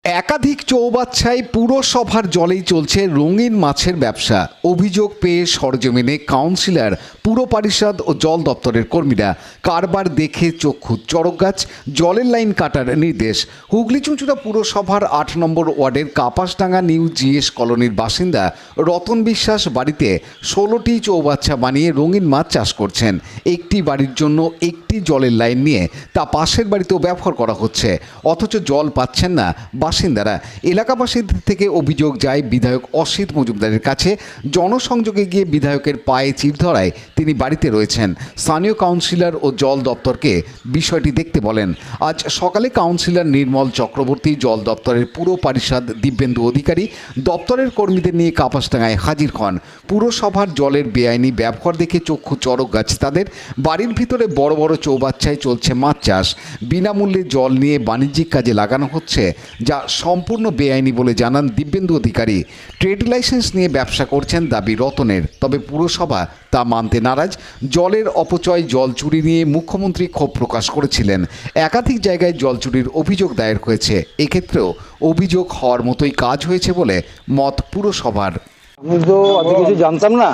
একাধিক চৌবাচ্চায় পুরসভার জলেই চলছে রঙিন মাছের ব্যবসা। অভিযোগ পেয়ে সরজমিনে কাউন্সিলর, পুর পরিষদ ও জল দপ্তরের কর্মীরা কারবার দেখে চক্ষু চড়ক গাছ, জলের লাইন কাটার নির্দেশ। হুগলি চুঁচুড়া পুরসভার ৮ নম্বর ওয়ার্ডের কাপাসডাঙ্গা নিউ জিএস কলোনির বাসিন্দা রতন বিশ্বাস বাড়িতে ১৬টি চৌবাচ্চা বানিয়ে রঙিন মাছ চাষ করছেন। একটি বাড়ির জন্য একটি জলের লাইন নিয়ে তা পাশের বাড়িতেও ব্যবহার করা হচ্ছে, অথচ জল পাচ্ছেন না বাসিন্দারা। এলাকাবাসীদের থেকে অভিযোগ যায় বিধায়ক অসিত মজুমদারের কাছে। জনসংযোগে গিয়ে বিধায়কের পায়ে চির ধরায় তিনি বাড়িতে রয়েছেন। স্থানীয় কাউন্সিলর ও জল দপ্তরকে বিষয়টি দেখতে বলেন। আজ সকালে কাউন্সিলর নির্মল চক্রবর্তী, জল দপ্তরের পুর পরিষদ দিব্যেন্দু অধিকারী দপ্তরের কর্মীদের নিয়ে কাপাসডাঙ্গায় হাজির হন। পুরসভার জলের বেআইনি ব্যবহার দেখে চক্ষু চড়ক গাছ তাদের। বাড়ির ভিতরে বড় বড় চৌবাচ্চায় চলছে মাছ চাষ। বিনামূল্যে জল নিয়ে বাণিজ্যিক কাজে লাগানো হচ্ছে, যা সম্পূর্ণ বেআইনি বলে জানান দিব্যেন্দু অধিকারী। ট্রেড লাইসেন্স নিয়ে ব্যবসা করছেন দাবি রতনের, তবে পুরসভা তা মানতে নারাজ। জলের অপচয়, জল চুরি নিয়ে মুখ্যমন্ত্রী ক্ষোভ প্রকাশ করেছিলেন। একাধিক জায়গায় জল চুরির অভিযোগ দায়ের হয়েছে। এক্ষেত্রেও অভিযোগ হওয়ার মতোই কাজ হয়েছে বলে মত পুরসভার। আমি তো অত কিছু জানতাম না।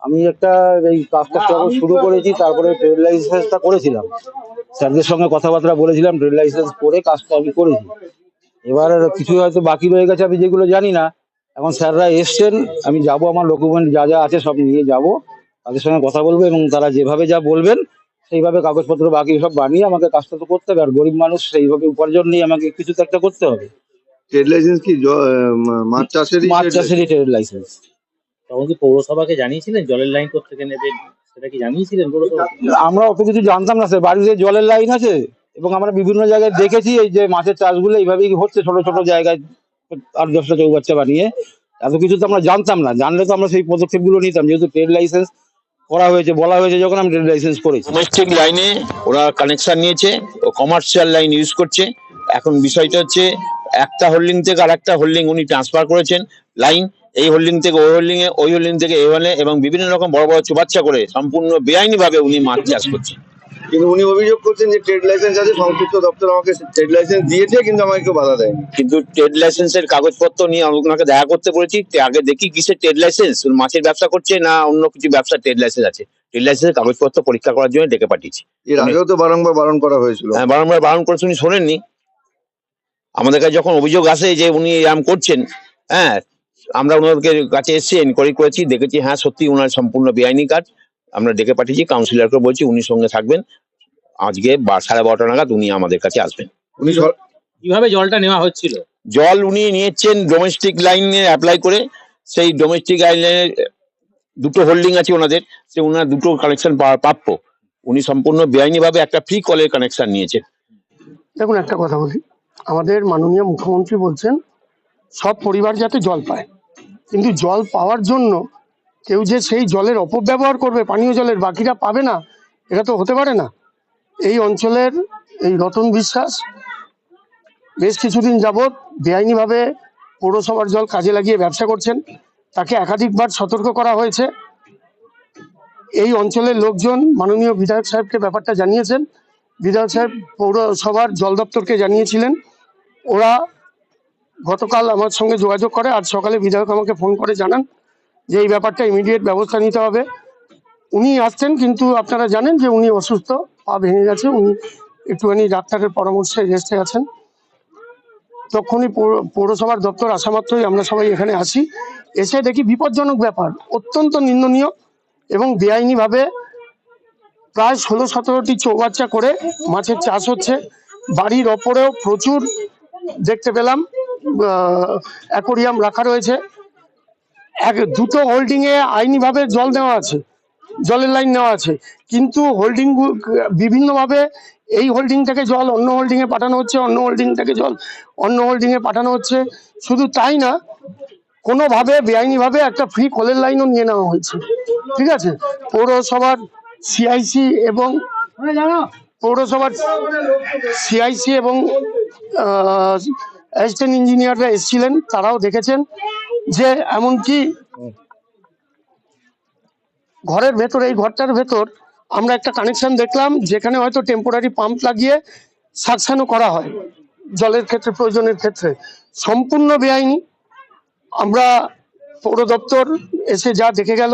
আমি একটা এই কাজটা যখন শুরু করেছি, তারপরে ট্রেড লাইসেন্সটা করেছিলাম, স্যারদের সঙ্গে কথাবার্তা বলেছিলাম, ট্রেড লাইসেন্স করে কাজটা আমি করেছি। এবার কিছু হয়তো বাকি রয়ে গেছে, আমি যেগুলো জানি না। এখন স্যাররা এসছেন, আমি যাব, আমার ডকুমেন্ট যা যা আছে সব নিয়ে যাব, তাদের সঙ্গে কথা বলবো এবং তারা যেভাবে যা বলবেন সেইভাবে কাগজপত্র বাকি সব বানিয়ে আমাকে কাজটা তো করতে হবে। আর গরিব মানুষ, সেইভাবে উপার্জন নিয়ে আমাকে কিছু তো একটা করতে হবে। ট্রেড লাইসেন্স কি মাছ চাষেরই ট্রেড লাইসেন্স। তখন কি পৌরসভাকে জানিয়েছিলেন জলের লাইন কোত্থেকে নেবেন, সেটা কি জানিয়েছিলেন পৌরসভা? আমরা অত কিছু জানতাম না স্যার। বাড়িতে জলের লাইন আছে এবং আমরা বিভিন্ন জায়গায় দেখেছি এই যে মাছের চাষগুলো এইভাবেই হচ্ছে, ছোট ছোট জায়গায় ৮-১০টা চৌবাচ্চা বানিয়ে। এত কিছু তো আমরা জানতাম না। জানলে তো আমরা সেই পদক্ষেপগুলো নিতাম। যেহেতু ট্রেড লাইসেন্স করা হয়েছে, বলা হয়েছে যখন, আমি ট্রেড লাইসেন্স করেছি। ডোমেস্টিক লাইনে ওরা কানেকশন নিয়েছে ও কমার্শিয়াল লাইন ইউজ করছে। এখন বিষয়টা হচ্ছে একটা হোল্ডিং থেকে আর একটা হোল্ডিং উনি ট্রান্সফার করেছেন লাইন, এই হোল্ডিং থেকে ওই হোল্ডিং এ, ওই হোল্ডিং থেকে এই হোল্ডিং, এবং বিভিন্ন রকম বড় বড় চুবাচ্চা করে সম্পূর্ণ বেআইনি ভাবে উনি মাছ চাষ করছেন। কিন্তু উনি অভিযোগ করছেন যে ট্রেড লাইসেন্স আছে, সংশ্লিষ্ট দপ্তর আমাকে ট্রেড লাইসেন্স দিয়েছে, কিন্তু আমাকে কেউ বাধা দেয়নি। কিন্তু ট্রেড লাইসেন্সের কাগজপত্র নিয়ে ওনাকে দেখা করতে বলেছি, আগে দেখি কিসের ট্রেড লাইসেন্স, মাছের ব্যবসা করছে না অন্য কিছু ব্যবসা ট্রেড লাইসেন্স আছে। ট্রেড লাইসেন্সের কাগজপত্র পরীক্ষা করার জন্য ডেকে পাঠিয়েছি। এর আগেও তো বারংবার বারণ করা হয়েছিল। হ্যাঁ, বারংবার বারণ করেছে, উনি শোনেননি। আমাদের কাছে যখন অভিযোগ আসে যে উনি এরম করছেন, হ্যাঁ, আমরা ওনাদের কাছে এসে এনকোয়ারি করেছি, দেখেছি হ্যাঁ সত্যি ওনার সম্পূর্ণ বেআইনি কাজ। আমরা ডেকে পাঠিয়েছি, কাউন্সিলরকে বলছি উনি সঙ্গে থাকবেন। আজকে 12:30 নাগাদ উনি আমাদের কাছে আসবেন। উনি কিভাবে জলটা নেওয়া হচ্ছিল? জল উনি নিয়েছেন ডোমেস্টিক লাইনে অ্যাপ্লাই করে। সেই ডোমেস্টিক লাইনের দুটো হোল্ডিং আছে ওনাদের, সে ওনার দুটো কানেকশন প্রাপ্য। উনি সম্পূর্ণ বেআইনি ভাবে একটা ফ্রি কলের কানেকশন নিয়েছেন। দেখুন, একটা কথা বলি, আমাদের মাননীয় মুখ্যমন্ত্রী বলছেন সব পরিবার যাতে জল পায়, কিন্তু জল পাওয়ার জন্য কেউ যে সেই জলের অপব্যবহার করবে, পানীয় জলের, বাকিরা পাবে না, এটা তো হতে পারে না। এই অঞ্চলের এই রতন বিশ্বাস বেশ কিছুদিন যাবৎ বেআইনিভাবে পৌরসভার জল কাজে লাগিয়ে ব্যবসা করছেন। তাকে একাধিকবার সতর্ক করা হয়েছে। এই অঞ্চলের লোকজন মাননীয় বিধায়ক সাহেবকে ব্যাপারটা জানিয়েছেন। বিধায়ক সাহেব পৌরসভার জল দপ্তরকে জানিয়েছিলেন। ওরা গতকাল আমার সঙ্গে যোগাযোগ করে, আজ সকালে বিধায়ক আমাকে ফোন করে জানান যে এই ব্যাপারটা ইমিডিয়েট ব্যবস্থা নিতে হবে। উনি আসছেন, কিন্তু আপনারা জানেন যে উনি অসুস্থ, পা ভেঙে গেছে, উনি একটুখানি ডাক্তারের পরামর্শে রেস্টে আছেন। তখনই পৌরসভার দপ্তর আসা মাত্রই আমরা সবাই এখানে আসি। এসে দেখি বিপজ্জনক ব্যাপার, অত্যন্ত নিন্দনীয় এবং বেআইনিভাবে প্রায় 16-17টি চৌবাচ্চা করে মাছের চাষ হচ্ছে। বাড়ির ওপরেও প্রচুর দেখতে পেলাম অ্যাকোরিয়াম রাখা রয়েছে। দুটো হোল্ডিং এ আইনিভাবে জল দেওয়া আছে, জলের লাইন নেওয়া আছে, কিন্তু হোল্ডিং বিভিন্নভাবে এই হোল্ডিং থেকে জল অন্য হোল্ডিং এ পাঠানো হচ্ছে, অন্য হোল্ডিং থেকে জল অন্য হোল্ডিং এ পাঠানো হচ্ছে। শুধু তাই না, কোনোভাবে বেআইনিভাবে একটা ফ্রি কলের লাইনও নিয়ে নেওয়া হয়েছে। ঠিক আছে, পৌরসভার সিআইসি এবং অ্যাসিস্ট্যান্ট ইঞ্জিনিয়াররা এসেছিলেন, তারাও দেখেছেন যে এমনকি ঘরের ভেতর, এই ঘরটার ভেতর আমরা একটা কানেকশন দেখলাম যেখানে হয়তো টেম্পোরারি পাম্প লাগিয়ে সাকশনও করা হয়। জলের ক্ষেত্রে, প্রয়োজনের ক্ষেত্রে সম্পূর্ণ বেআইনি। আমরা পৌর দপ্তর এসে যা দেখে গেল,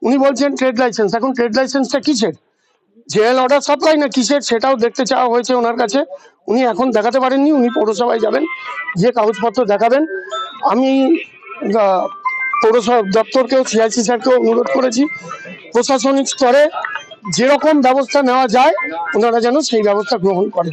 উনি বলছেন ট্রেড লাইসেন্স। এখন ট্রেড লাইসেন্সটা কিসের, জেএল অর্ডার সাপ্লাই না কিসের, সেটাও দেখতে চাওয়া হয়েছে ওনার কাছে। উনি এখন দেখাতে পারেননি, উনি পৌরসভায় যাবেন, যে কাগজপত্র দেখাবেন। আমি পৌরসভা দপ্তরকেও, সিআইসি স্যারকেও অনুরোধ করেছি প্রশাসনিক স্তরে যেরকম ব্যবস্থা নেওয়া যায় ওনারা যেন সেই ব্যবস্থা গ্রহণ করেন।